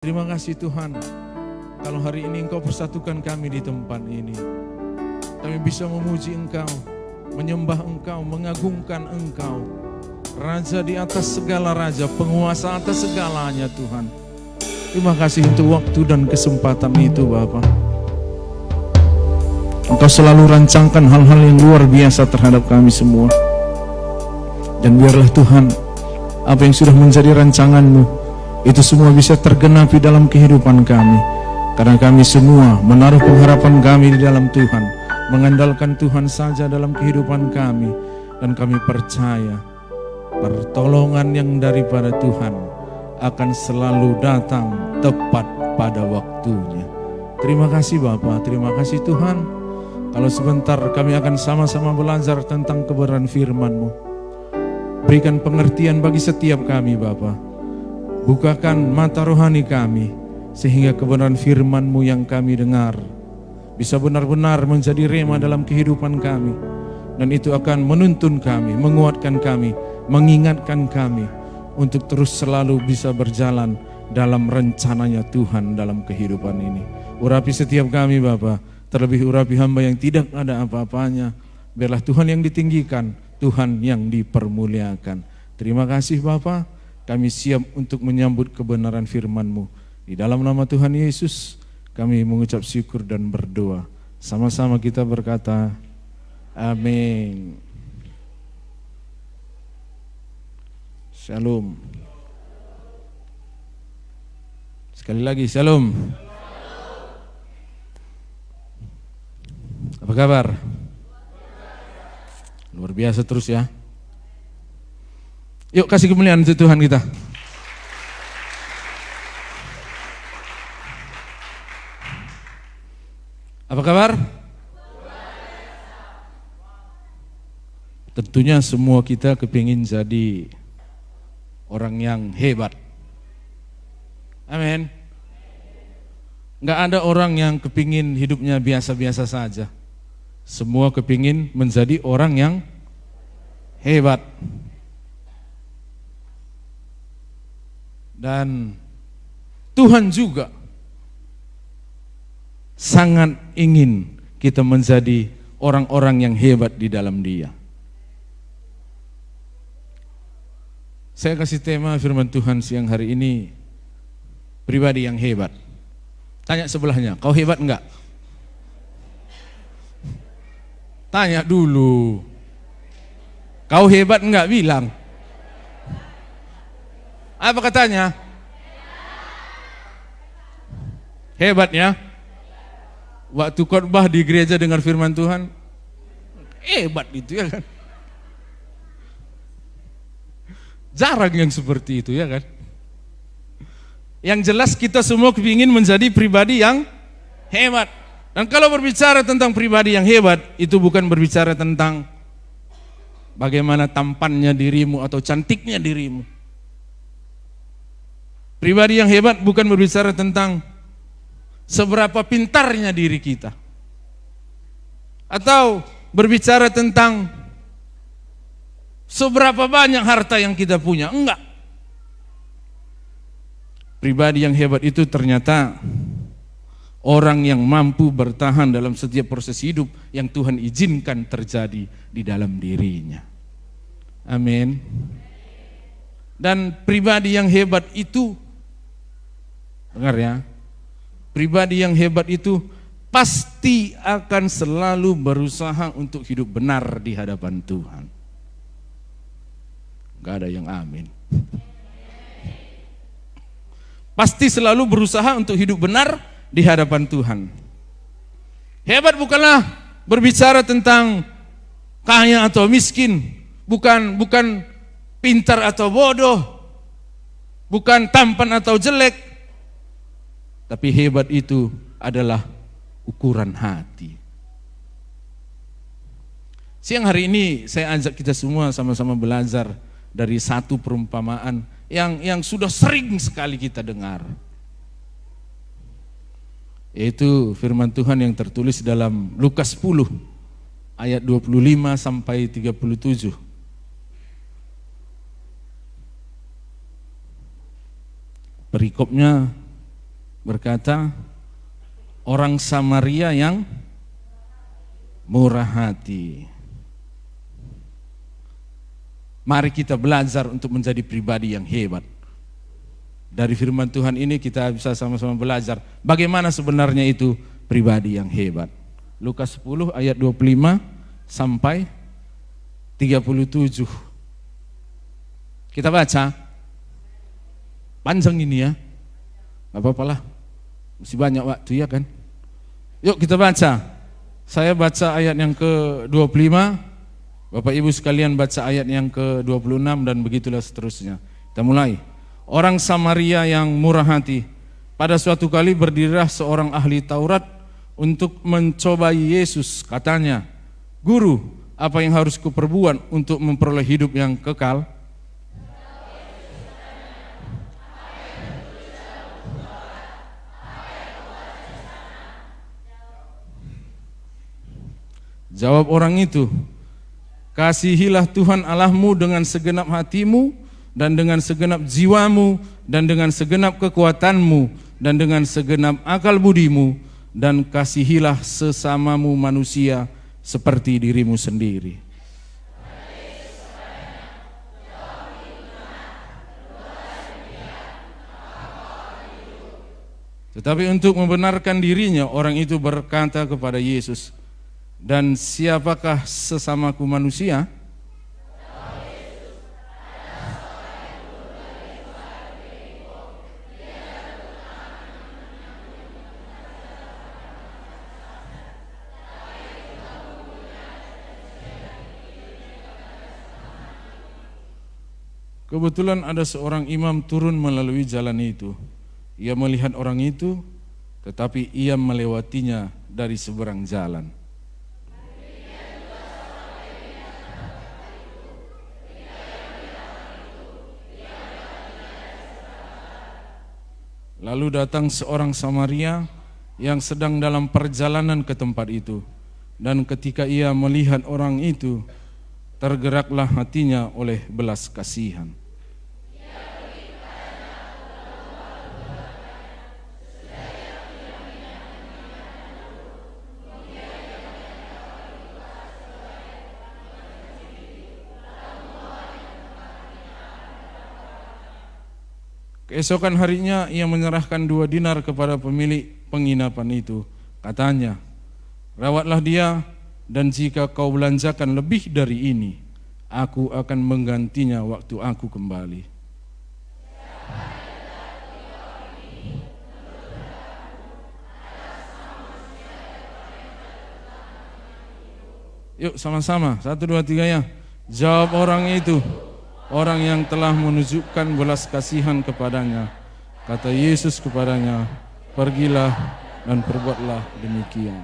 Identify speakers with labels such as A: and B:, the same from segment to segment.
A: Terima kasih Tuhan, kalau hari ini Engkau persatukan kami di tempat ini. Kami bisa memuji Engkau, menyembah Engkau, mengagungkan Engkau. Raja di atas segala raja, penguasa atas segalanya Tuhan. Terima kasih untuk waktu dan kesempatan itu Bapa. Engkau selalu rancangkan hal-hal yang luar biasa terhadap kami semua. Dan biarlah Tuhan, apa yang sudah menjadi rancangan-Mu, itu semua bisa tergenapi dalam kehidupan kami. Karena kami semua menaruh pengharapan kami di dalam Tuhan, mengandalkan Tuhan saja dalam kehidupan kami. Dan kami percaya pertolongan yang daripada Tuhan akan selalu datang tepat pada waktunya. Terima kasih Bapa, terima kasih Tuhan. Kalau sebentar kami akan sama-sama belajar tentang kebenaran firman-Mu. Berikan pengertian bagi setiap kami Bapa. Bukakan mata rohani kami, sehingga kebenaran firman-Mu yang kami dengar bisa benar-benar menjadi rema dalam kehidupan kami. Dan itu akan menuntun kami, menguatkan kami, mengingatkan kami untuk terus selalu bisa berjalan dalam rencananya Tuhan dalam kehidupan ini. Urapi setiap kami Bapa, terlebih urapi hamba yang tidak ada apa-apanya. Biarlah Tuhan yang ditinggikan, Tuhan yang dipermuliakan. Terima kasih Bapa. Kami siap untuk menyambut kebenaran firman-Mu. Di dalam nama Tuhan Yesus, kami mengucap syukur dan berdoa. Sama-sama kita berkata, amin. Shalom. Sekali lagi, shalom. Apa kabar? Luar biasa terus ya. Yuk kasih kemuliaan untuk Tuhan kita. Apa kabar? Tentunya semua kita kepingin jadi orang yang hebat. Amin. Nggak ada orang yang kepingin hidupnya biasa-biasa saja. Semua kepingin menjadi orang yang hebat. Dan Tuhan juga sangat ingin kita menjadi orang-orang yang hebat di dalam Dia. Saya kasih tema firman Tuhan siang hari ini, pribadi yang hebat. Tanya sebelahnya, kau hebat enggak? Tanya dulu, kau hebat enggak? Bilang. Apa katanya? Hebatnya? Waktu khotbah di gereja dengar firman Tuhan, hebat itu ya kan? Jarang yang seperti itu ya kan? Yang jelas kita semua kepingin menjadi pribadi yang hebat. Dan kalau berbicara tentang pribadi yang hebat, itu bukan berbicara tentang bagaimana tampannya dirimu atau cantiknya dirimu. Pribadi yang hebat bukan berbicara tentang seberapa pintarnya diri kita, atau berbicara tentang seberapa banyak harta yang kita punya. Enggak. Pribadi yang hebat itu ternyata orang yang mampu bertahan dalam setiap proses hidup yang Tuhan izinkan terjadi di dalam dirinya. Amin. Dan pribadi yang hebat itu, dengar ya, pribadi yang hebat itu pasti akan selalu berusaha untuk hidup benar di hadapan Tuhan. Gak ada yang amin. Pasti selalu berusaha untuk hidup benar di hadapan Tuhan. Hebat bukanlah berbicara tentang kaya atau miskin, bukan pintar atau bodoh, bukan tampan atau jelek. Tapi hebat itu adalah ukuran hati. Siang hari ini saya ajak kita semua sama-sama belajar dari satu perumpamaan yang sudah sering sekali kita dengar. Yaitu firman Tuhan yang tertulis dalam Lukas 10 ayat 25 sampai 37. Perikopnya berkata, orang Samaria yang murah hati. Mari kita belajar untuk menjadi pribadi yang hebat. Dari firman Tuhan ini kita bisa sama-sama belajar bagaimana sebenarnya itu pribadi yang hebat. Lukas 10 ayat 25 sampai 37. Kita baca. Panjang ini ya. Gak apa-apa lah. Masih banyak waktu ya kan. Yuk kita baca. Saya baca ayat yang ke-25. Bapak Ibu sekalian baca ayat yang ke-26 dan begitulah seterusnya. Kita mulai. Orang Samaria yang murah hati. Pada suatu kali berdirilah seorang ahli Taurat untuk mencobai Yesus. Katanya, Guru, apa yang harus kuperbuat untuk memperoleh hidup yang kekal? Jawab orang itu, kasihilah Tuhan Allahmu dengan segenap hatimu, dan dengan segenap jiwamu, dan dengan segenap kekuatanmu, dan dengan segenap akal budimu, dan kasihilah sesamamu manusia seperti dirimu sendiri. Tetapi untuk membenarkan dirinya, orang itu berkata kepada Yesus, dan siapakah sesamaku manusia? Kebetulan ada seorang imam turun melalui jalan itu. Ia melihat orang itu, tetapi ia melewatinya dari seberang jalan. Lalu datang seorang Samaria yang sedang dalam perjalanan ke tempat itu. Dan ketika ia melihat orang itu, tergeraklah hatinya oleh belas kasihan. Keesokan harinya ia menyerahkan 2 dinar kepada pemilik penginapan itu. Katanya, rawatlah dia, dan jika kau belanjakan lebih dari ini, aku akan menggantinya waktu aku kembali. Yuk sama-sama, 1, 2, 3 ya. Jawab orang itu, orang yang telah menunjukkan belas kasihan kepadanya. Kata Yesus kepadanya, pergilah dan perbuatlah demikian.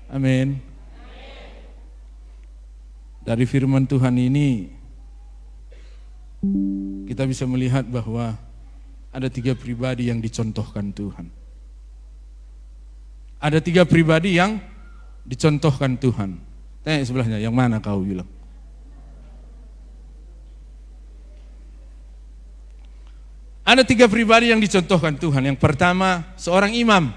A: Amin. Dari firman Tuhan ini kita bisa melihat bahwa ada 3 pribadi yang dicontohkan Tuhan. Ada 3 pribadi yang dicontohkan Tuhan. Tanya sebelahnya, yang mana kau bilang? Ada 3 pribadi yang dicontohkan Tuhan. Yang pertama, seorang imam.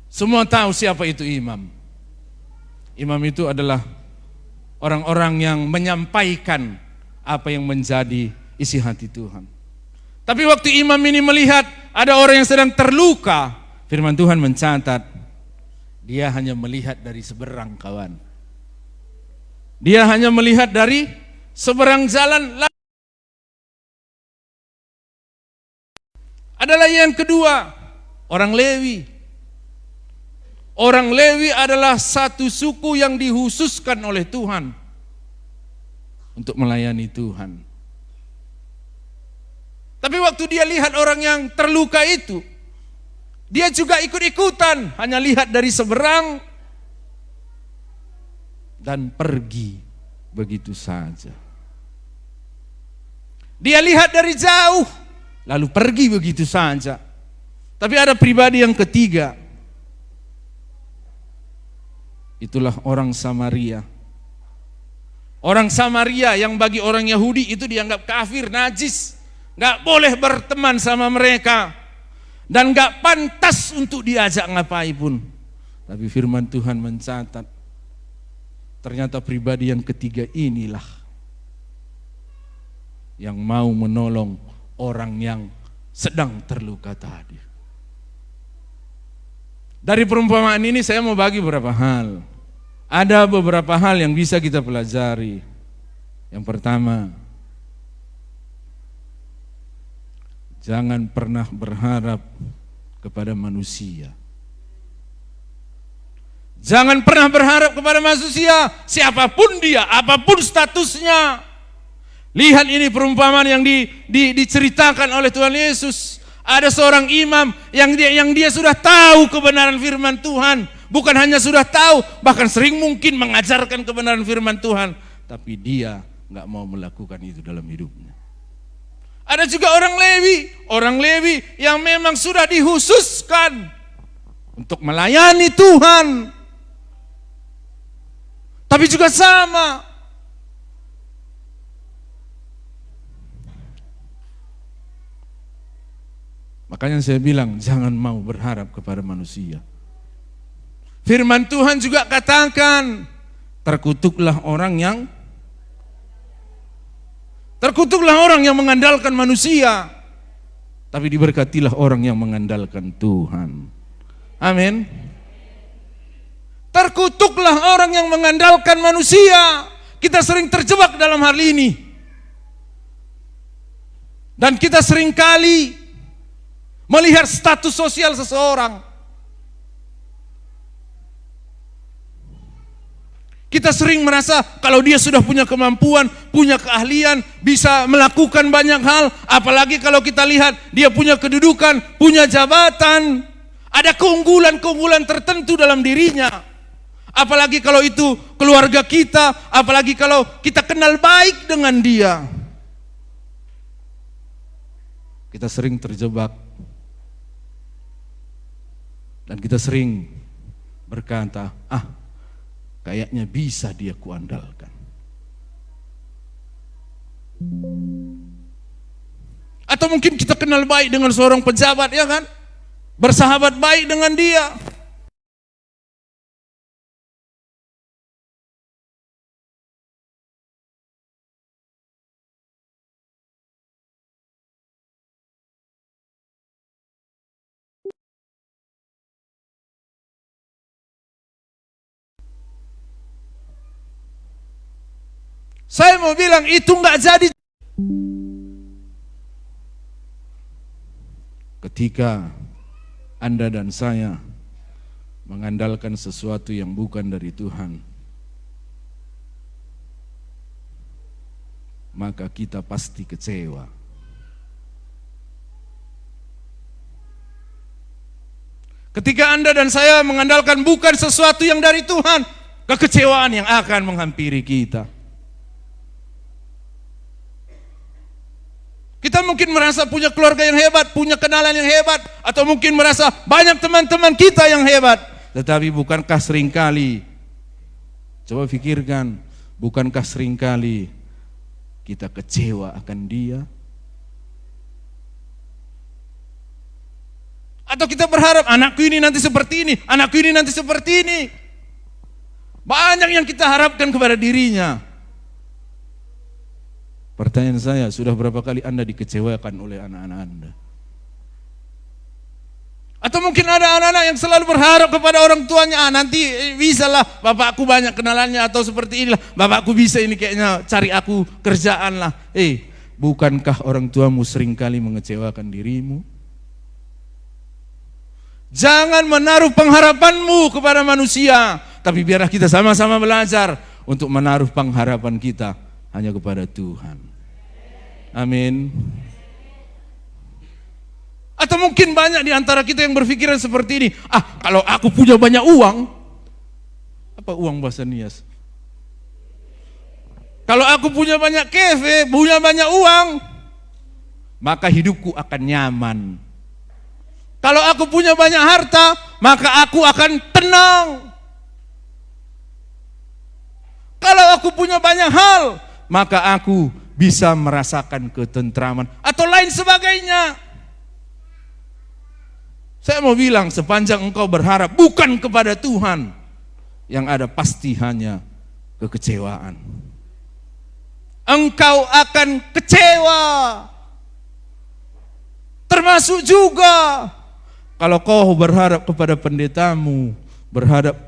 A: Semua tahu siapa itu imam. Imam itu adalah orang-orang yang menyampaikan apa yang menjadi isi hati Tuhan. Tapi waktu imam ini melihat ada orang yang sedang terluka, firman Tuhan mencatat, dia hanya melihat dari seberang, kawan. Dia hanya melihat dari seberang jalan. Adalah yang kedua, orang Lewi. Orang Lewi adalah satu suku yang dihususkan oleh Tuhan untuk melayani Tuhan. Tapi waktu dia lihat orang yang terluka itu, dia juga ikut-ikutan, hanya lihat dari seberang dan pergi begitu saja. Dia lihat dari jauh, lalu pergi begitu saja. Tapi ada pribadi yang ketiga. Itulah orang Samaria. Orang Samaria yang bagi orang Yahudi itu dianggap kafir, najis. Gak boleh berteman sama mereka, dan gak pantas untuk diajak ngapai pun. Tapi firman Tuhan mencatat, ternyata pribadi yang ketiga inilah yang mau menolong orang yang sedang terluka tadi. Dari perumpamaan ini saya mau bagi beberapa hal. Ada beberapa hal yang bisa kita pelajari. Yang pertama, jangan pernah berharap kepada manusia. Jangan pernah berharap kepada manusia, siapapun dia, apapun statusnya. Lihat ini perumpamaan yang diceritakan oleh Tuhan Yesus. Ada seorang imam yang dia sudah tahu kebenaran firman Tuhan. Bukan hanya sudah tahu, bahkan sering mungkin mengajarkan kebenaran firman Tuhan. Tapi dia gak mau melakukan itu dalam hidupnya. Ada juga orang Lewi yang memang sudah dihususkan untuk melayani Tuhan. Tapi juga sama, makanya saya bilang jangan mau berharap kepada manusia. Firman Tuhan juga katakan, terkutuklah orang yang mengandalkan manusia, tapi diberkatilah orang yang mengandalkan Tuhan. Amin. Terkutuklah orang yang mengandalkan manusia. Kita sering terjebak dalam hal ini. Dan kita sering kali melihat status sosial seseorang. Kita sering merasa kalau dia sudah punya kemampuan, punya keahlian, bisa melakukan banyak hal. Apalagi kalau kita lihat dia punya kedudukan, punya jabatan, ada keunggulan-keunggulan tertentu dalam dirinya. Apalagi kalau itu keluarga kita, apalagi kalau kita kenal baik dengan dia. Kita sering terjebak. Dan kita sering berkata, kayaknya bisa dia kuandalkan. Atau mungkin kita kenal baik dengan seorang pejabat, ya kan? Bersahabat baik dengan dia. Saya mau bilang itu enggak jadi. Ketika Anda dan saya mengandalkan sesuatu yang bukan dari Tuhan, maka kita pasti kecewa. Ketika Anda dan saya mengandalkan bukan sesuatu yang dari Tuhan, kekecewaan yang akan menghampiri kita. Kita mungkin merasa punya keluarga yang hebat, punya kenalan yang hebat, atau mungkin merasa banyak teman-teman kita yang hebat. Tetapi bukankah seringkali, coba pikirkan, bukankah seringkali kita kecewa akan dia? Atau kita berharap anakku ini nanti seperti ini, anakku ini nanti seperti ini. Banyak yang kita harapkan kepada dirinya. Pertanyaan saya, sudah berapa kali Anda dikecewakan oleh anak-anak Anda? Atau mungkin ada anak-anak yang selalu berharap kepada orang tuanya, nanti bisalah bapakku banyak kenalannya, atau seperti inilah, bapakku bisa ini kayaknya cari aku kerjaan lah. Bukankah orang tuamu seringkali mengecewakan dirimu? Jangan menaruh pengharapanmu kepada manusia, tapi biarlah kita sama-sama belajar untuk menaruh pengharapan kita hanya kepada Tuhan. Amin. Atau mungkin banyak di antara kita yang berpikiran seperti ini, kalau aku punya banyak uang, apa uang bahasa Nias? Kalau aku punya banyak kefe, punya banyak uang, maka hidupku akan nyaman. Kalau aku punya banyak harta, maka aku akan tenang. Kalau aku punya banyak hal, maka aku bisa merasakan ketentraman atau lain sebagainya. Saya mau bilang, sepanjang engkau berharap bukan kepada Tuhan, yang ada pasti hanya kekecewaan. Engkau akan kecewa. Termasuk juga kalau kau berharap kepada pendetamu, berharap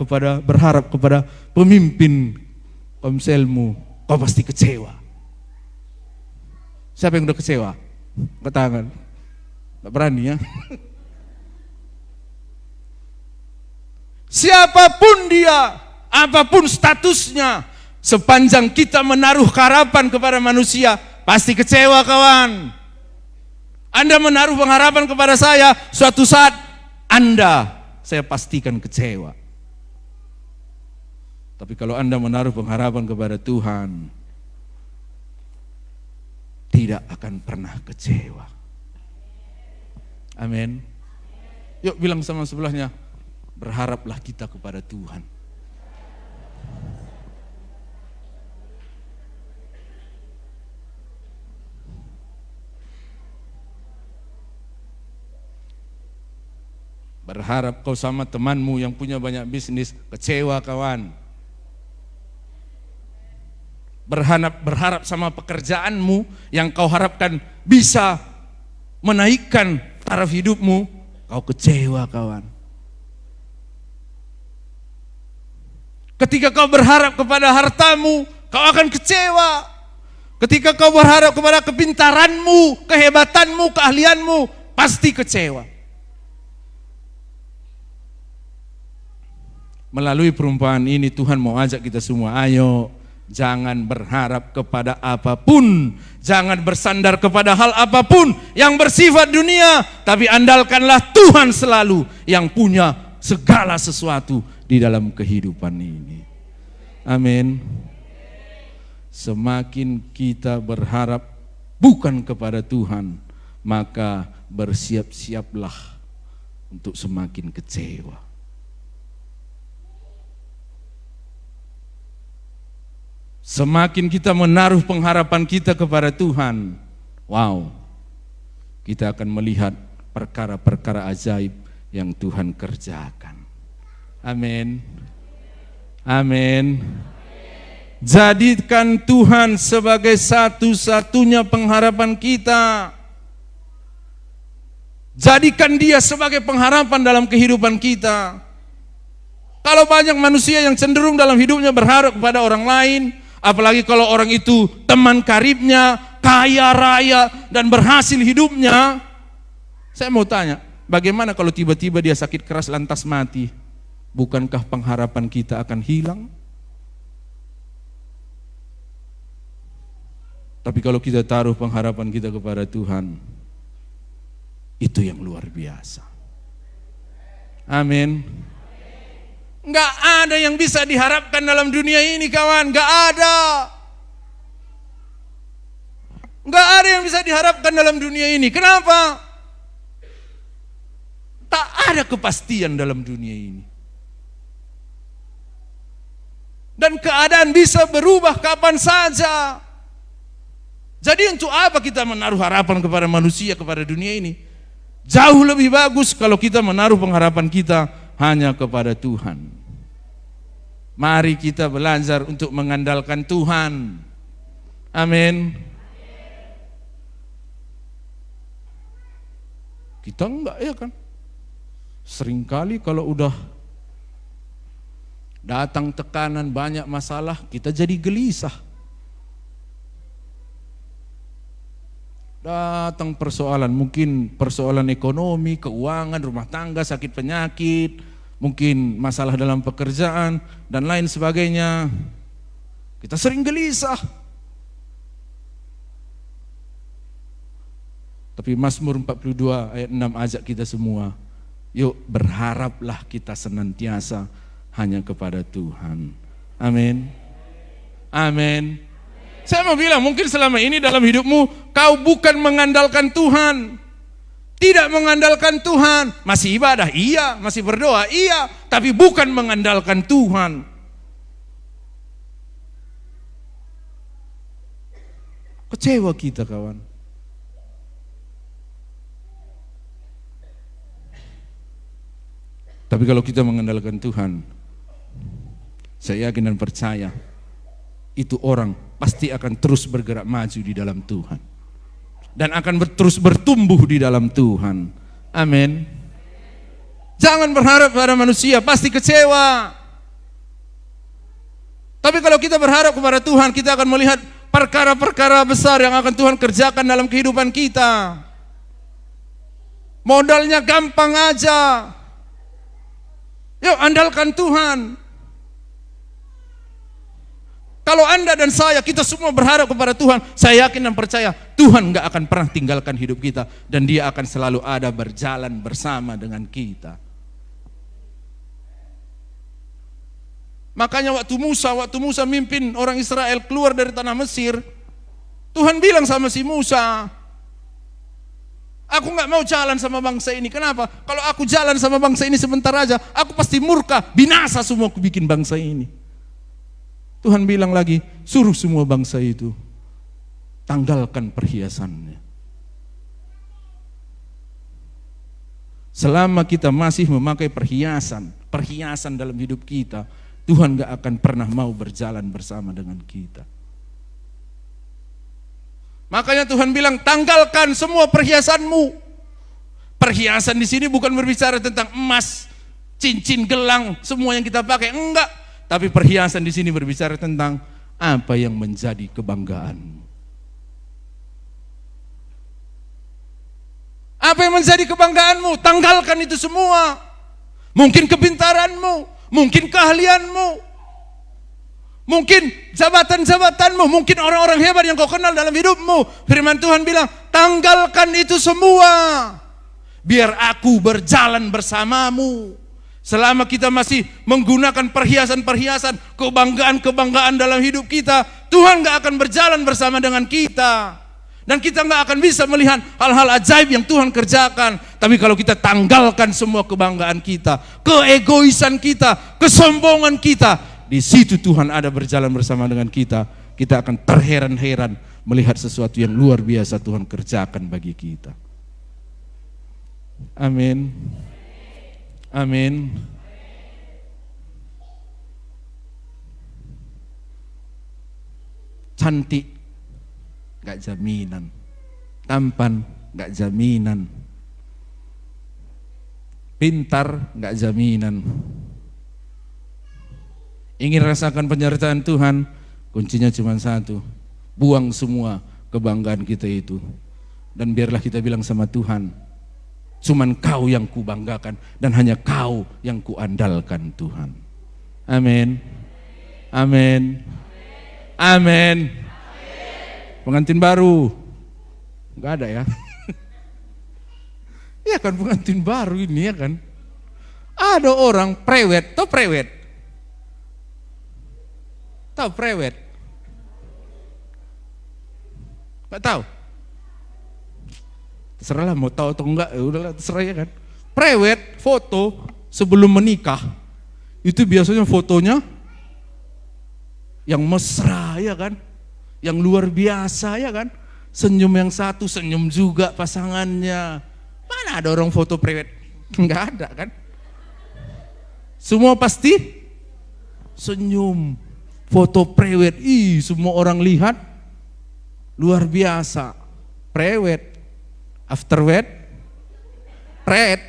A: kepada pemimpin komselmu, kau pasti kecewa. Siapa yang udah kecewa? Angkat tangan. Gak berani ya. Siapapun dia, apapun statusnya, sepanjang kita menaruh harapan kepada manusia, pasti kecewa kawan. Anda menaruh pengharapan kepada saya, suatu saat saya pastikan kecewa. Tapi kalau Anda menaruh pengharapan kepada Tuhan, tidak akan pernah kecewa. Amin. Yuk bilang sama sebelahnya, berharaplah kita kepada Tuhan. Berharap kau sama temanmu yang punya banyak bisnis, kecewa kawan. Berharap sama pekerjaanmu yang kau harapkan bisa menaikkan taraf hidupmu, kau kecewa kawan. Ketika kau berharap kepada hartamu, kau akan kecewa. Ketika kau berharap kepada kepintaranmu, kehebatanmu, keahlianmu, pasti kecewa. Melalui perumpamaan ini Tuhan mau ajak kita semua, ayo jangan berharap kepada apapun, jangan bersandar kepada hal apapun yang bersifat dunia, tapi andalkanlah Tuhan selalu yang punya segala sesuatu di dalam kehidupan ini. Amin. Semakin kita berharap bukan kepada Tuhan, maka bersiap-siaplah untuk semakin kecewa. Semakin kita menaruh pengharapan kita kepada Tuhan, wow, kita akan melihat perkara-perkara ajaib yang Tuhan kerjakan. Amin. Amin. Jadikan Tuhan sebagai satu-satunya pengharapan kita. Jadikan Dia sebagai pengharapan dalam kehidupan kita. Kalau banyak manusia yang cenderung dalam hidupnya berharap kepada orang lain, apalagi kalau orang itu teman karibnya, kaya raya dan berhasil hidupnya, saya mau tanya, bagaimana kalau tiba-tiba dia sakit keras lantas mati? Bukankah pengharapan kita akan hilang? Tapi kalau kita taruh pengharapan kita kepada Tuhan, itu yang luar biasa. Amin. Enggak ada yang bisa diharapkan dalam dunia ini kawan, enggak ada. Enggak ada yang bisa diharapkan dalam dunia ini. Kenapa? Tak ada kepastian dalam dunia ini. Dan keadaan bisa berubah kapan saja. Jadi untuk apa kita menaruh harapan kepada manusia, kepada dunia ini? Jauh lebih bagus kalau kita menaruh pengharapan kita hanya kepada Tuhan. Mari kita belajar untuk mengandalkan Tuhan. Amin. Kita enggak ya kan? Seringkali kalau udah datang tekanan, banyak masalah, kita jadi gelisah. Datang persoalan, mungkin persoalan ekonomi, keuangan, rumah tangga, sakit penyakit, mungkin masalah dalam pekerjaan dan lain sebagainya. Kita sering gelisah. Tapi Mazmur 42 ayat 6 ajak kita semua, yuk berharaplah kita senantiasa hanya kepada Tuhan. Amin. Amin. Saya mau bilang, mungkin selama ini dalam hidupmu kau bukan mengandalkan Tuhan. Tidak mengandalkan Tuhan. Masih ibadah, iya. Masih berdoa, iya. Tapi bukan mengandalkan Tuhan. Kecewa kita kawan. Tapi kalau kita mengandalkan Tuhan, saya yakin dan percaya, itu orang pasti akan terus bergerak maju di dalam Tuhan. Dan akan terus bertumbuh di dalam Tuhan. Amin. Jangan berharap pada manusia, pasti kecewa. Tapi kalau kita berharap kepada Tuhan, kita akan melihat perkara-perkara besar yang akan Tuhan kerjakan dalam kehidupan kita. Modalnya gampang aja. Yuk andalkan Tuhan. Kalau Anda dan saya, kita semua berharap kepada Tuhan, saya yakin dan percaya Tuhan gak akan pernah tinggalkan hidup kita, dan Dia akan selalu ada berjalan bersama dengan kita. Makanya waktu Musa mimpin orang Israel keluar dari tanah Mesir, Tuhan bilang sama si Musa, aku gak mau jalan sama bangsa ini. Kenapa? Kalau aku jalan sama bangsa ini sebentar aja, aku pasti murka, binasa semua aku bikin bangsa ini. Tuhan bilang lagi, suruh semua bangsa itu tanggalkan perhiasannya. Selama kita masih memakai perhiasan dalam hidup kita, Tuhan gak akan pernah mau berjalan bersama dengan kita. Makanya Tuhan bilang, tanggalkan semua perhiasanmu. Perhiasan di sini bukan berbicara tentang emas, cincin, gelang, semua yang kita pakai, enggak. Tapi perhiasan di sini berbicara tentang apa yang menjadi kebanggaanmu. Apa yang menjadi kebanggaanmu? Tanggalkan itu semua. Mungkin kepintaranmu, mungkin keahlianmu, mungkin jabatan-jabatanmu, mungkin orang-orang hebat yang kau kenal dalam hidupmu. Firman Tuhan bilang, tanggalkan itu semua, biar aku berjalan bersamamu. Selama kita masih menggunakan perhiasan-perhiasan, kebanggaan-kebanggaan dalam hidup kita, Tuhan gak akan berjalan bersama dengan kita. Dan kita gak akan bisa melihat hal-hal ajaib yang Tuhan kerjakan. Tapi kalau kita tanggalkan semua kebanggaan kita, keegoisan kita, kesombongan kita, di situ Tuhan ada berjalan bersama dengan kita. Kita akan terheran-heran melihat sesuatu yang luar biasa Tuhan kerjakan bagi kita. Amin. Amin. Cantik gak jaminan, tampan gak jaminan, pintar gak jaminan. Ingin rasakan penyertaan Tuhan, kuncinya cuma satu, buang semua kebanggaan kita itu, dan biarlah kita bilang sama Tuhan, cuman Kau yang kubanggakan dan hanya Kau yang kuandalkan Tuhan. Amin. Amin. Amin. Pengantin baru, nggak ada ya? Iya kan, pengantin baru ini ya kan? Ada orang prewed, tau prewed? Tahu prewed? Nggak tahu? Terserah lah mau tahu atau enggak, ya udahlah terserah ya kan. Prewed foto sebelum menikah itu biasanya fotonya yang mesra ya kan, yang luar biasa ya kan. Senyum yang satu, senyum juga pasangannya. Mana ada orang foto prewed? Enggak ada kan. Semua pasti senyum. Foto prewed, semua orang lihat luar biasa. Prewed, after wed, prewed.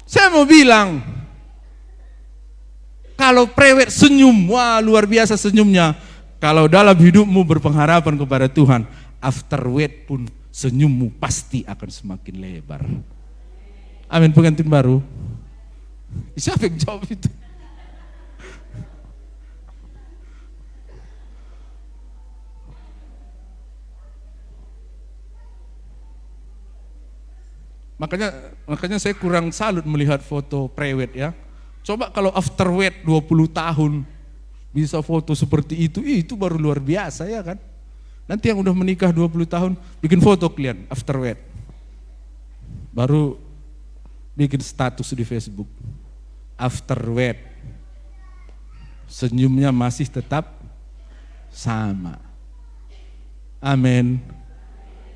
A: Saya mau bilang, kalau prewed senyum, wah luar biasa senyumnya. Kalau dalam hidupmu berpengharapan kepada Tuhan, after wed pun senyummu pasti akan semakin lebar. Amin. Pengantin baru, siapa yang jawab itu? Makanya saya kurang salut melihat foto prewed ya. Coba kalau after wed 20 tahun bisa foto seperti itu baru luar biasa ya kan. Nanti yang udah menikah 20 tahun bikin foto kalian after wed. Baru bikin status di Facebook. After wed. Senyumnya masih tetap sama. Amin.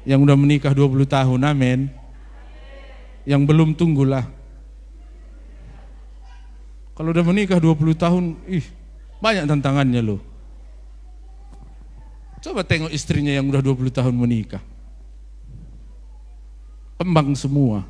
A: Yang udah menikah 20 tahun, amin. Yang belum, tunggulah. Kalau udah menikah 20 tahun, banyak tantangannya loh. Coba tengok istrinya yang udah 20 tahun menikah. Kembang semua.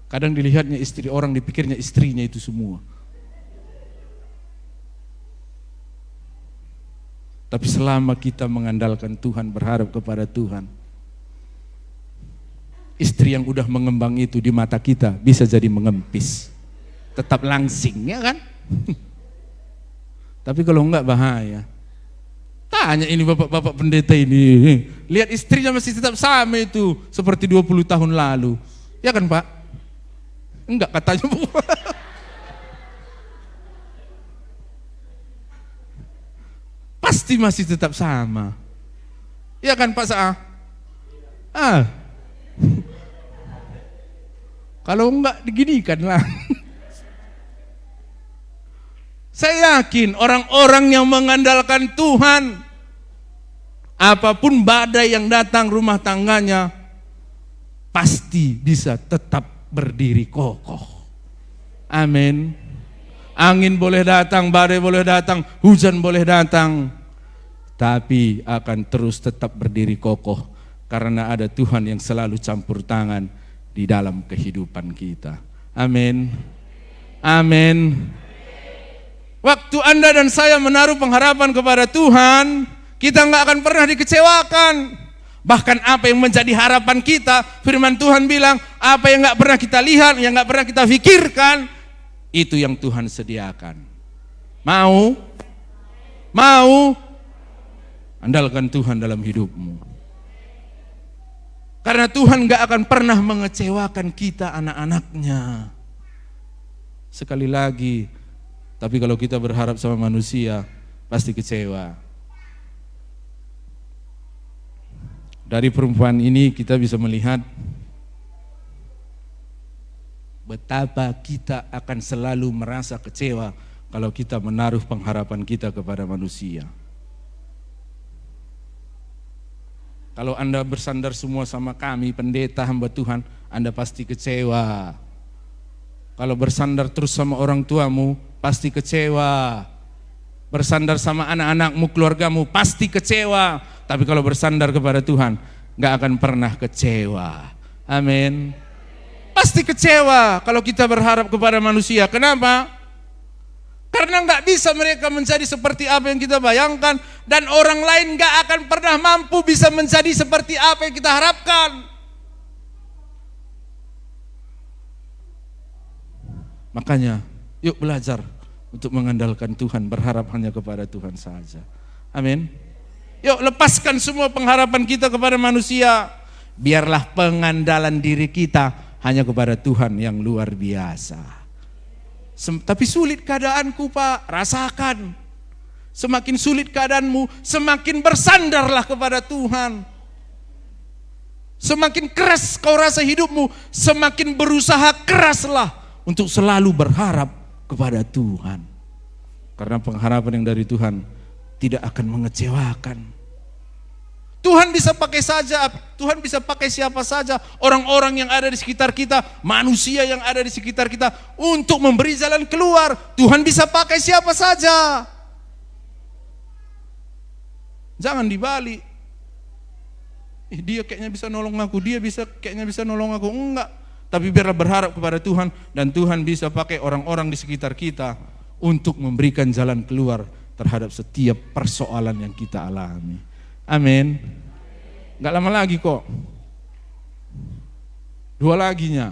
A: Kadang dilihatnya istri orang, dipikirnya istrinya itu semua. Tapi selama kita mengandalkan Tuhan, berharap kepada Tuhan, istri yang udah mengembang itu di mata kita bisa jadi mengempis. Tetap langsing, ya kan? Tapi kalau enggak bahaya. Tanya ini bapak-bapak pendeta ini, lihat istrinya masih tetap sama itu seperti 20 tahun lalu. Ya kan Pak? Enggak katanya Bu. Pasti masih tetap sama. Ya kan Pak Sa'a? Kalau enggak diginikan lah. Saya yakin orang-orang yang mengandalkan Tuhan, apapun badai yang datang rumah tangganya, pasti bisa tetap berdiri kokoh. Amin. Angin boleh datang, badai boleh datang, hujan boleh datang, tapi akan terus tetap berdiri kokoh karena ada Tuhan yang selalu campur tangan di dalam kehidupan kita. Amin. Amin. Waktu Anda dan saya menaruh pengharapan kepada Tuhan, kita nggak akan pernah dikecewakan. Bahkan apa yang menjadi harapan kita, firman Tuhan bilang, apa yang nggak pernah kita lihat, yang nggak pernah kita pikirkan, itu yang Tuhan sediakan. Mau? Andalkan Tuhan dalam hidupmu. Karena Tuhan nggak akan pernah mengecewakan kita, anak-anaknya. Sekali lagi, tapi kalau kita berharap sama manusia, pasti kecewa. Dari perempuan ini kita bisa melihat betapa kita akan selalu merasa kecewa kalau kita menaruh pengharapan kita kepada manusia. Kalau Anda bersandar semua sama kami, pendeta hamba Tuhan, Anda pasti kecewa. Kalau bersandar terus sama orang tuamu, pasti kecewa. Bersandar sama anak-anakmu, keluargamu, pasti kecewa. Tapi kalau bersandar kepada Tuhan, gak akan pernah kecewa. Amin. Pasti kecewa kalau kita berharap kepada manusia. Kenapa? Karena gak bisa mereka menjadi seperti apa yang kita bayangkan. Dan orang lain gak akan pernah mampu bisa menjadi seperti apa yang kita harapkan. Makanya, yuk belajar untuk mengandalkan Tuhan, berharap hanya kepada Tuhan saja. Amin. Yuk lepaskan semua pengharapan kita kepada manusia. Biarlah pengandalan diri kita hanya kepada Tuhan yang luar biasa. Tapi sulit keadaanku Pak, rasakan. Semakin sulit keadaanmu, semakin bersandarlah kepada Tuhan. Semakin keras kau rasa hidupmu, semakin berusaha keraslah untuk selalu berharap kepada Tuhan. Karena pengharapan yang dari Tuhan tidak akan mengecewakan. Tuhan bisa pakai saja, Tuhan bisa pakai siapa saja, orang-orang yang ada di sekitar kita, manusia yang ada di sekitar kita untuk memberi jalan keluar. Tuhan bisa pakai siapa saja. Jangan dibalik. Dia kayaknya bisa nolong aku, kayaknya bisa nolong aku. Enggak. Tapi biarlah berharap kepada Tuhan dan Tuhan bisa pakai orang-orang di sekitar kita untuk memberikan jalan keluar terhadap setiap persoalan yang kita alami. Amin. Gak lama lagi kok. 2 laginya.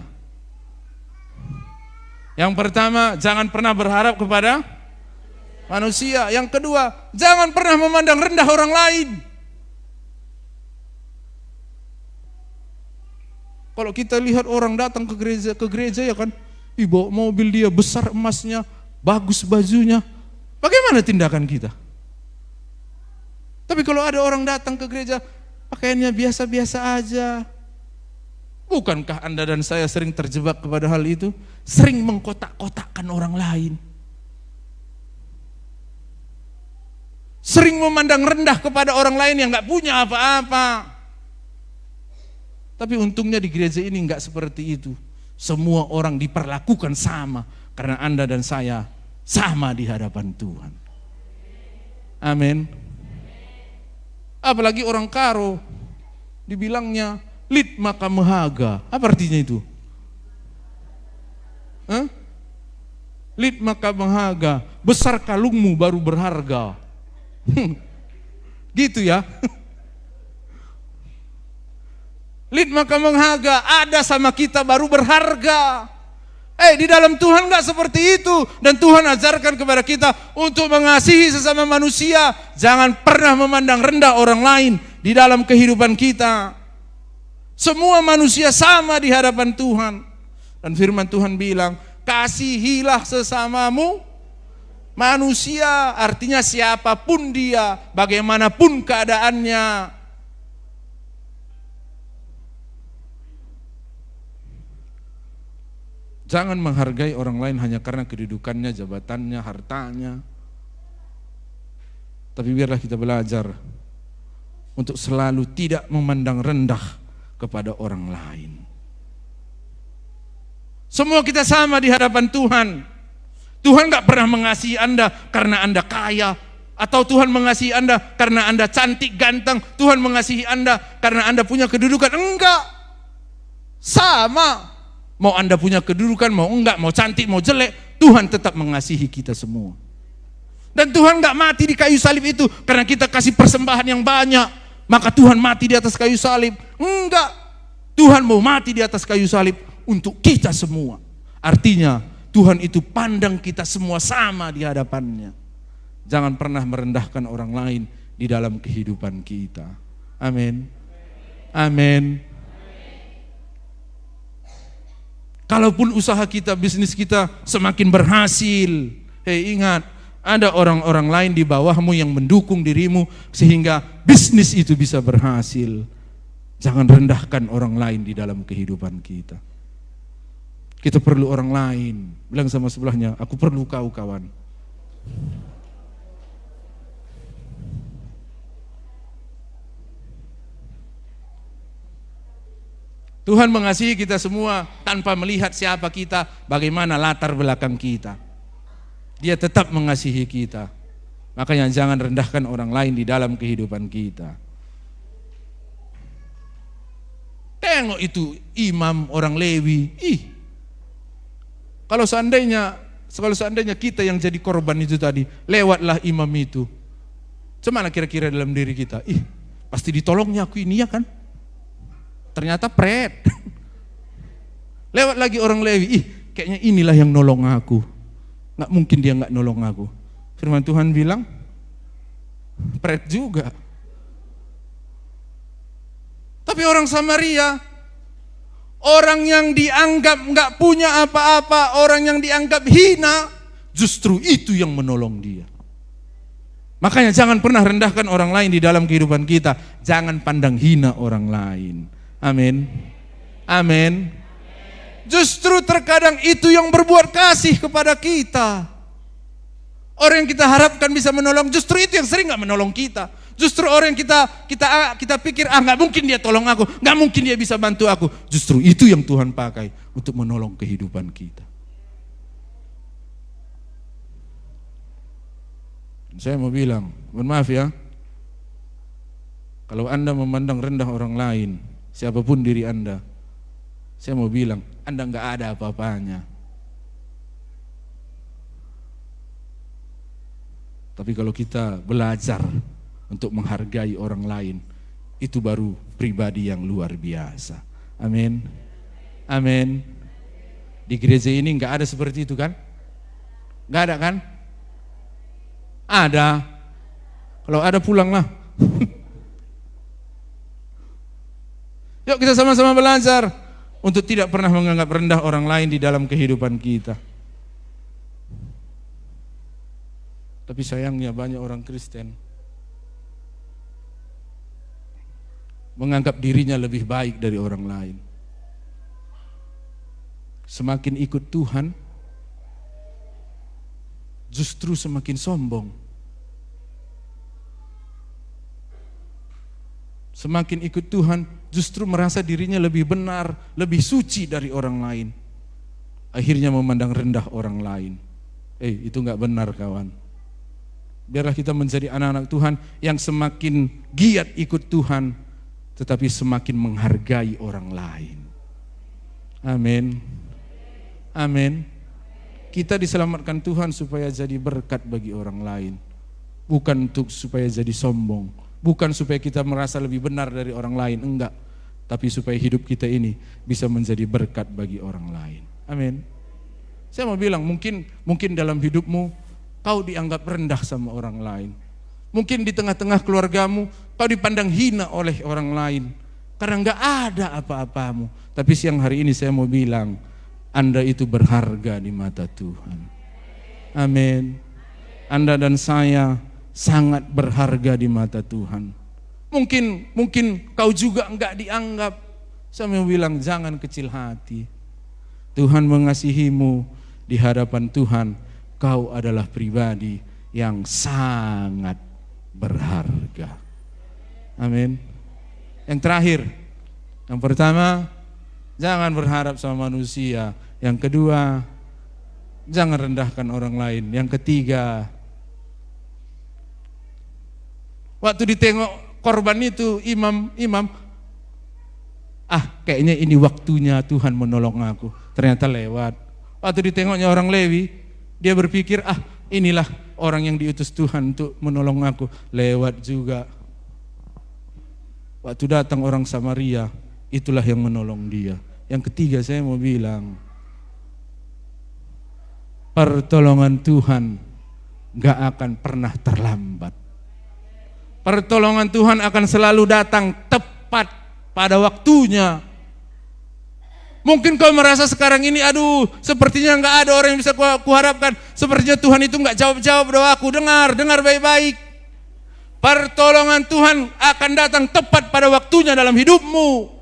A: Yang pertama, jangan pernah berharap kepada manusia. Yang kedua, jangan pernah memandang rendah orang lain. Kalau kita lihat orang datang ke gereja ya kan, bawa mobil dia besar emasnya, bagus bajunya. Bagaimana tindakan kita? Tapi kalau ada orang datang ke gereja, pakaiannya biasa-biasa aja, Bukankah Anda dan saya sering terjebak kepada hal itu? Sering mengkotak-kotakkan orang lain. Sering memandang rendah kepada orang lain yang gak punya apa-apa. Tapi untungnya di gereja ini gak seperti itu. Semua orang diperlakukan sama karena Anda dan saya sama di hadapan Tuhan. Amin. Apalagi orang karo, dibilangnya lid maka mehaga. Apa artinya itu? Lid maka mehaga, besar kalungmu baru berharga. Gitu ya. Lid maka mengharga, ada sama kita baru berharga. Di dalam Tuhan gak seperti itu. Dan Tuhan ajarkan kepada kita untuk mengasihi sesama manusia. Jangan pernah memandang rendah orang lain di dalam kehidupan kita. Semua manusia sama di hadapan Tuhan. Dan firman Tuhan bilang, kasihilah sesamamu manusia, artinya siapapun dia, bagaimanapun keadaannya. Jangan menghargai orang lain hanya karena kedudukannya, jabatannya, hartanya. Tapi biarlah kita belajar untuk selalu tidak memandang rendah kepada orang lain. Semua kita sama di hadapan Tuhan. Tuhan gak pernah mengasihi Anda karena Anda kaya, atau Tuhan mengasihi Anda karena Anda cantik, ganteng. Tuhan mengasihi Anda karena Anda punya kedudukan. Enggak. Sama. Mau Anda punya kedudukan, mau enggak, mau cantik, mau jelek, Tuhan tetap mengasihi kita semua. Dan Tuhan gak mati di kayu salib itu karena kita kasih persembahan yang banyak, maka Tuhan mati di atas kayu salib. Enggak. Tuhan mau mati di atas kayu salib untuk kita semua. Artinya Tuhan itu pandang kita semua sama di hadapannya. Jangan pernah merendahkan orang lain di dalam kehidupan kita. Amin. Amin. Kalaupun usaha kita, bisnis kita semakin berhasil, ingat, ada orang-orang lain di bawahmu yang mendukung dirimu sehingga bisnis itu bisa berhasil. Jangan rendahkan orang lain di dalam kehidupan kita. Kita perlu orang lain. Bilang sama sebelahnya, aku perlu kau kawan. Tuhan mengasihi kita semua tanpa melihat siapa kita, bagaimana latar belakang kita. Dia tetap mengasihi kita. Makanya jangan rendahkan orang lain di dalam kehidupan kita. Tengok itu imam orang Lewi. Kalau seandainya kita yang jadi korban itu tadi, lewatlah imam itu. Cemana kira-kira dalam diri kita? Pasti ditolongnya aku ini ya kan? Ternyata pret. Lewat lagi orang Lewi, kayaknya inilah yang nolong aku. Nggak mungkin dia nggak nolong aku. Firman Tuhan bilang, pret juga. Tapi orang Samaria, orang yang dianggap nggak punya apa-apa, orang yang dianggap hina, justru itu yang menolong dia. Makanya jangan pernah rendahkan orang lain di dalam kehidupan kita. Jangan pandang hina orang lain. Amin. Amin. Justru terkadang itu yang berbuat kasih kepada kita. Orang yang kita harapkan bisa menolong, justru itu yang sering gak menolong kita. Justru orang yang kita pikir, gak mungkin dia tolong aku, gak mungkin dia bisa bantu aku. Justru itu yang Tuhan pakai untuk menolong kehidupan kita. Saya mau bilang, mohon maaf ya, kalau Anda memandang rendah orang lain, siapapun diri Anda, saya mau bilang, Anda nggak ada apa-apanya. Tapi kalau kita belajar untuk menghargai orang lain, itu baru pribadi yang luar biasa. Amin. Amin. Di gereja ini nggak ada seperti itu kan? Nggak ada kan? Ada. Kalau ada pulanglah. Yuk kita sama-sama belajar untuk tidak pernah menganggap rendah orang lain di dalam kehidupan kita. Tapi sayangnya banyak orang Kristen menganggap dirinya lebih baik dari orang lain. semakin ikut Tuhan, justru semakin sombong. Semakin ikut Tuhan, justru merasa dirinya lebih benar, lebih suci dari orang lain. Akhirnya memandang rendah orang lain. Itu enggak benar, kawan. Biarlah kita menjadi anak-anak Tuhan yang semakin giat ikut Tuhan, tetapi semakin menghargai orang lain. Amin. Amin. Kita diselamatkan Tuhan supaya jadi berkat bagi orang lain. Bukan untuk supaya jadi sombong. Bukan supaya kita merasa lebih benar dari orang lain. Enggak. Tapi supaya hidup kita ini bisa menjadi berkat bagi orang lain. Amin. Saya mau bilang, mungkin dalam hidupmu kau dianggap rendah sama orang lain. Mungkin di tengah-tengah keluargamu kau dipandang hina oleh orang lain. Karena enggak ada apa-apamu. Tapi siang hari ini saya mau bilang, Anda itu berharga di mata Tuhan. Amin. Anda dan saya sangat berharga di mata Tuhan. Mungkin kau juga enggak dianggap. Saya mau bilang, jangan kecil hati. Tuhan mengasihimu, di hadapan Tuhan kau adalah pribadi yang sangat berharga. Amin. Yang terakhir, yang pertama, jangan berharap sama manusia. Yang kedua, jangan rendahkan orang lain. Yang ketiga, waktu ditengok korban itu imam, kayaknya ini waktunya Tuhan menolong aku. Ternyata lewat. Waktu ditengoknya orang Lewi, dia berpikir, inilah orang yang diutus Tuhan untuk menolong aku. Lewat juga. Waktu datang orang Samaria, itulah yang menolong dia. Yang ketiga saya mau bilang, pertolongan Tuhan gak akan pernah terlambat. Pertolongan Tuhan akan selalu datang tepat pada waktunya. Mungkin kau merasa sekarang ini, sepertinya gak ada orang yang bisa kuharapkan. Sepertinya Tuhan itu gak jawab-jawab doaku. Dengar baik-baik. Pertolongan Tuhan akan datang tepat pada waktunya dalam hidupmu.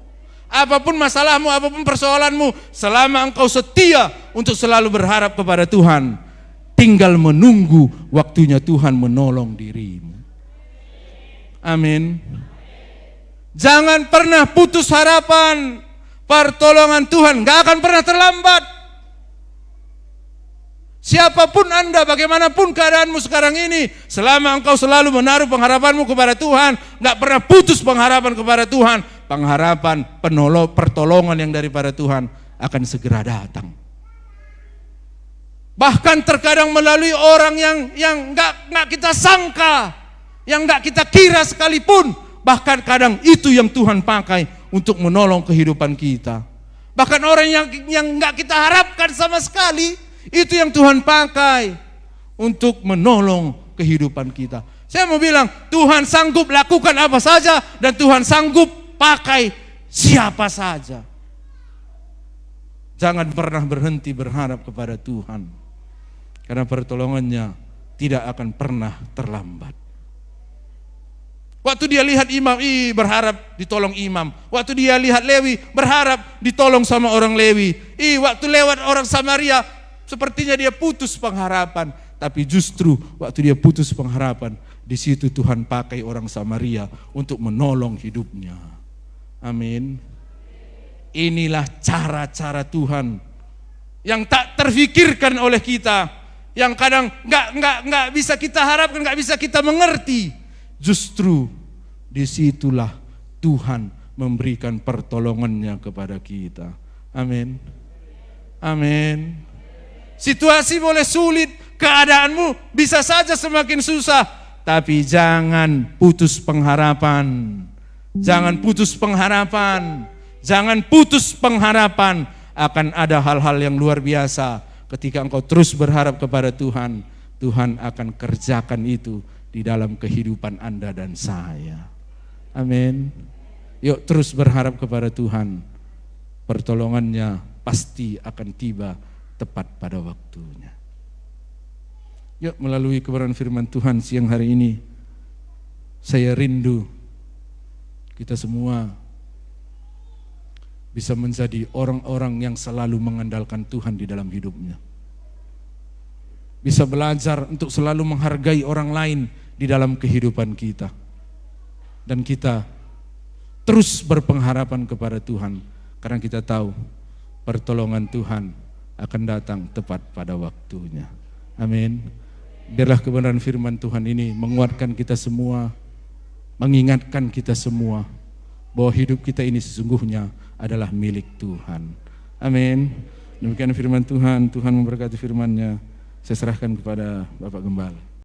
A: Apapun masalahmu, apapun persoalanmu, selama engkau setia untuk selalu berharap kepada Tuhan, tinggal menunggu waktunya Tuhan menolong dirimu. Amin. Jangan pernah putus harapan. Pertolongan Tuhan gak akan pernah terlambat. Siapapun Anda, bagaimanapun keadaanmu sekarang ini, selama engkau selalu menaruh pengharapanmu kepada Tuhan, gak pernah putus pengharapan kepada Tuhan, pengharapan, pertolongan yang daripada Tuhan akan segera datang. Bahkan terkadang melalui orang yang gak kita sangka, yang gak kita kira sekalipun, bahkan kadang itu yang Tuhan pakai untuk menolong kehidupan kita. Bahkan orang yang gak kita harapkan sama sekali, itu yang Tuhan pakai untuk menolong kehidupan kita. Saya mau bilang, Tuhan sanggup lakukan apa saja dan Tuhan sanggup pakai siapa saja. Jangan pernah berhenti berharap kepada Tuhan, karena pertolongannya tidak akan pernah terlambat. Waktu dia lihat imam, berharap ditolong imam. Waktu dia lihat Lewi, berharap ditolong sama orang Lewi. Waktu lewat orang Samaria, sepertinya dia putus pengharapan. Tapi justru waktu dia putus pengharapan, di situ Tuhan pakai orang Samaria untuk menolong hidupnya. Amin. Inilah cara-cara Tuhan yang tak terfikirkan oleh kita, yang kadang nggak bisa kita harapkan, nggak bisa kita mengerti. Justru disitulah Tuhan memberikan pertolongannya kepada kita. Amin. Amin. Situasi boleh sulit, keadaanmu bisa saja semakin susah, tapi jangan putus pengharapan. Jangan putus pengharapan. Jangan putus pengharapan. Akan ada hal-hal yang luar biasa ketika engkau terus berharap kepada Tuhan. Tuhan akan kerjakan itu di dalam kehidupan Anda dan saya. Amin. Yuk terus berharap kepada Tuhan. Pertolongannya pasti akan tiba tepat pada waktunya. Yuk melalui kebenaran firman Tuhan siang hari ini, saya rindu kita semua bisa menjadi orang-orang yang selalu mengandalkan Tuhan di dalam hidupnya. Bisa belajar untuk selalu menghargai orang lain di dalam kehidupan kita. Dan kita terus berpengharapan kepada Tuhan, karena kita tahu pertolongan Tuhan akan datang tepat pada waktunya. Amin. Biarlah kebenaran firman Tuhan ini menguatkan kita semua, mengingatkan kita semua bahwa hidup kita ini sesungguhnya adalah milik Tuhan. Amin. Demikian firman Tuhan. Tuhan memberkati firman-Nya. Saya serahkan kepada Bapak Gembala.